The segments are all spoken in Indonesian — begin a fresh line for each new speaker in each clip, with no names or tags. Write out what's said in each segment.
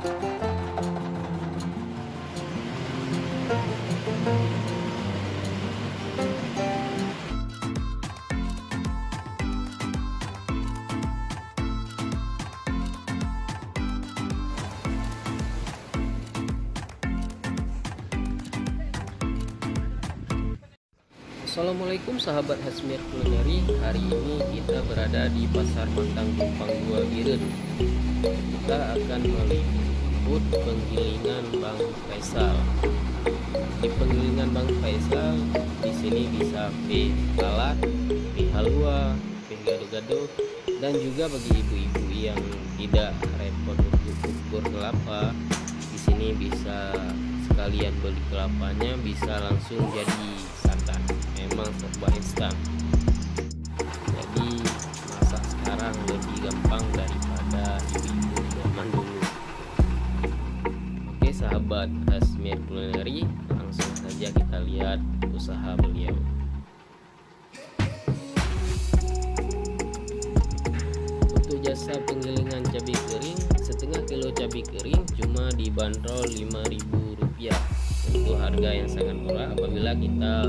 Assalamualaikum sahabat Hasmir Culinary. Hari ini kita berada di Pasar Mantang Kupang 2 Biren. Kita akan meliput penggilingan Bang Faisal. Di penggilingan Bang Faisal di sini bisa P lalat, P halua, P gado-gado, dan juga bagi ibu-ibu yang tidak repot untuk ukur kelapa, di sini bisa sekalian beli kelapanya, bisa langsung jadi santan. Memang serba instan, jadi masak sekarang lebih gampang daripada ibu-ibu zaman dulu. Oke sahabat Hasmir Culinary, langsung saja kita lihat usaha beliau. Untuk jasa penggilingan cabai kering, setengah kilo cabai kering cuma dibanderol Rp5.000. Itu harga yang sangat murah apabila kita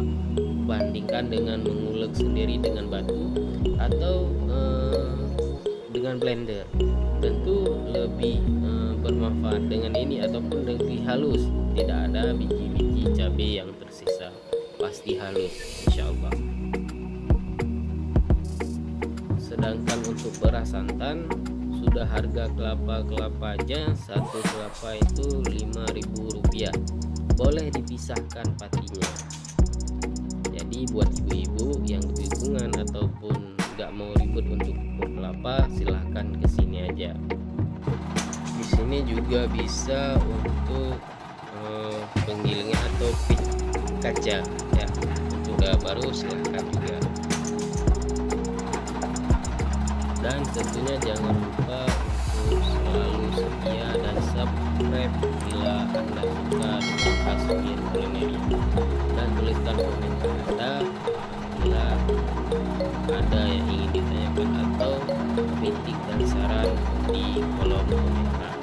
bandingkan dengan mengulek sendiri dengan batu atau dengan blender. Tentu lebih bermanfaat dengan ini ataupun lebih halus, tidak ada biji-biji cabai yang tersisa, pasti halus insyaallah. Sedangkan untuk beras santan, sudah harga kelapa aja, satu kelapa itu Rp5.000. Boleh dipisahkan patinya. Jadi buat ibu-ibu yang kebingungan ataupun nggak mau ribet untuk ukur kelapa, silahkan kesini aja. Di sini juga bisa untuk penggilingan atau pit kaca ya. Sudah baru silahkan juga. Dan tentunya jangan lupa untuk selalu setia dan subscribe bila Anda suka dengan Hasmir Culinary, dan tuliskan komentar Anda bila ada yang ingin ditanyakan atau kritik dan saran di kolom komentar.